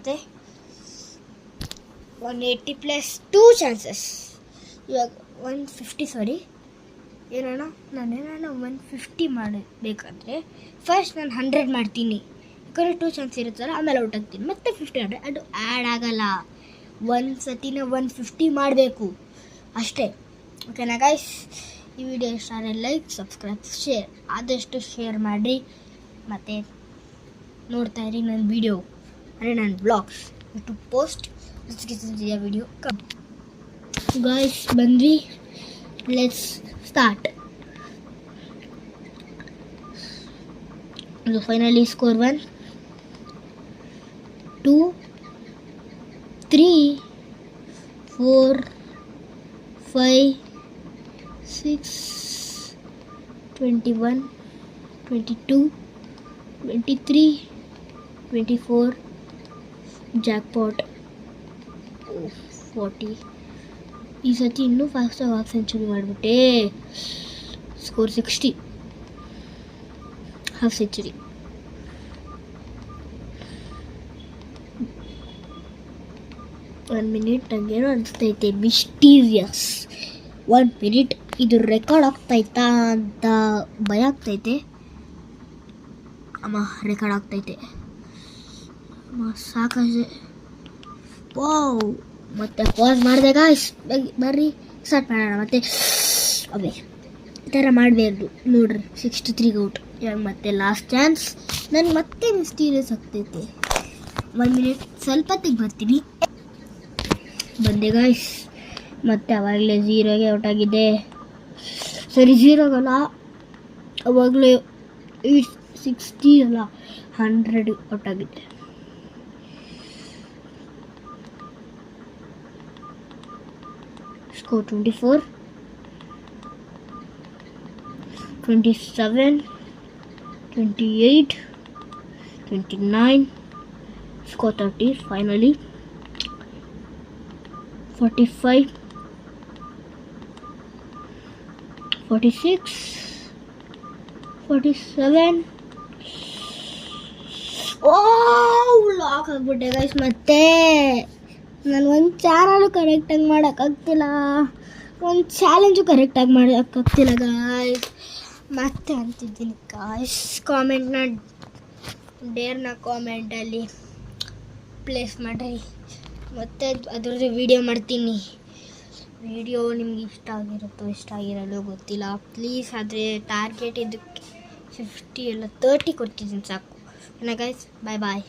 ಇರುತ್ತೆ. 180 plus 2 chances. ಇವಾಗ 150 ಏನಾನ ನಾನೇನಾನ 150 ಮಾಡಬೇಕಾದ್ರೆ ಫಸ್ಟ್ ನಾನು 100 ಮಾಡ್ತೀನಿ. ಯಾಕಂದರೆ 2 ಚಾನ್ಸ್ ಇರುತ್ತಲ್ಲ, ಆಮೇಲೆ ಔಟ್ ಆಗ್ತೀನಿ. ಮತ್ತೆ 50 100 ಅದು ಆ್ಯಡ್ ಆಗಲ್ಲ. ಒಂದು ಸತಿನ 150 ಮಾಡಬೇಕು ಅಷ್ಟೇ. ಓಕೆನಾ ಗೈಸ್? ಈ ವಿಡಿಯೋ ಇಷ್ಟ ಆದರೆ ಲೈಕ್, ಸಬ್ಸ್ಕ್ರೈಬ್, ಶೇರ್ ಆದಷ್ಟು ಶೇರ್ ಮಾಡಿರಿ. ಮತ್ತು ನೋಡ್ತಾ ಇರಿ ನನ್ನ ವಿಡಿಯೋ, ಅಂದರೆ ನನ್ನ blogs YouTube post video come. Guys ಬಂದ್ವಿ, ಲೆಟ್ಸ್ ಸ್ಟಾರ್ಟ್. ಇದು ಫೈನಲಿ ಸ್ಕೋರ್ 1 2 3 4 5 6 21 22 23 24 ಜಾಕ್ಪಾಟ್ 40. ಈ ಸತಿ ಇನ್ನೂ ಫಾಸ್ಟಾಗಿ ಹಾಫ್ ಸೆಂಚುರಿ ಮಾಡಿಬಿಟ್ಟೆ. Score 60, half century. One minute ನನಗೇನೋ ಅನಿಸ್ತೈತೆ ಮಿಸ್ಟೀರಿಯಸ್. 1 ಮಿನಿಟ್ ಇದು ರೆಕಾರ್ಡ್ ಆಗ್ತೈತಾ ಅಂತ ಭಯ ಆಗ್ತೈತೆ. ಅಮ್ಮ ರೆಕಾರ್ಡ್ ಆಗ್ತೈತೆ ಅಮ್ಮ, ಸಾಕಷ್ಟೆ. ವಾವ್, ಮತ್ತೆ ಪಾಸ್ ಮಾಡಿದೆ ಗಾಯ್ಸ್. ಬರ್ರಿ ಸ್ಟಾರ್ಟ್ ಮಾಡೋಣ. ಮತ್ತೆ ಅದೇ ಈ ಥರ ಮಾಡಬೇಡ್ದು ನೋಡ್ರಿ. 63 ಔಟ್. ಇವಾಗ ಮತ್ತೆ ಲಾಸ್ಟ್ ಚಾನ್ಸ್. ನನಗೆ ಮತ್ತೆ ಮಿಸ್ಟೀರಿಯಸ್ ಆಗ್ತೈತೆ. 1 ಮಿನಿಟ್ ಸ್ವಲ್ಪತ್ತಿಗೆ ಬರ್ತೀನಿ. ಬಂದೆ ಗಾಯ್ಸ್. ಮತ್ತೆ ಅವಾಗಲೇ 0ಗೆ ಔಟ್ ಆಗಿದೆ. ಸರಿ 0ಗಲ್ಲ, ಅವಾಗಲೇ 60 ಅಲ್ಲ 100 ಔಟ್ ಆಗಿದೆ. Score 24 27 28 29 score 30. ಫೈನಲಿ 45 46 47 ಲಾಕ್ ಆಗ್ಬಿಟ್ಟೆ ಗೈಸ್. ಮತ್ತೆ ನಾನು ಒಂದು ಚಾನಲು ಕರೆಕ್ಟಾಗಿ ಮಾಡೋಕ್ಕಾಗ್ತಿಲ್ಲ, ಒಂದು ಚಾಲೆಂಜು ಕರೆಕ್ಟಾಗಿ ಮಾಡೋಕ್ಕಾಗ್ತಿಲ್ಲ ಗಾಯ್ಸ್. ಮತ್ತೆ ಅಂತಿದ್ದೀನಿ ಗಾಯ್ಸ್, ಕಾಮೆಂಟ್ನ ಡೇರ್ನ ಕಾಮೆಂಟಲ್ಲಿ ಪ್ಲೇಸ್ ಮಾಡಿರಿ. ಮತ್ತೆ ಅದರದ್ದು ವಿಡಿಯೋ ಮಾಡ್ತೀನಿ. ವಿಡಿಯೋ ನಿಮ್ಗೆ ಇಷ್ಟ ಆಗಿರುತ್ತೋ ಇಷ್ಟ ಆಗಿರಲ್ಲೋ ಗೊತ್ತಿಲ್ಲ. ಪ್ಲೀಸ್ ಆದರೆ ಟಾರ್ಗೆಟ್ ಇದಕ್ಕೆ 50 ಎಲ್ಲ 30 ಕೊಡ್ತಿದ್ದೀನಿ ಸಾಕು. ಗೈಸ್ ಬಾಯ್ ಬಾಯ್.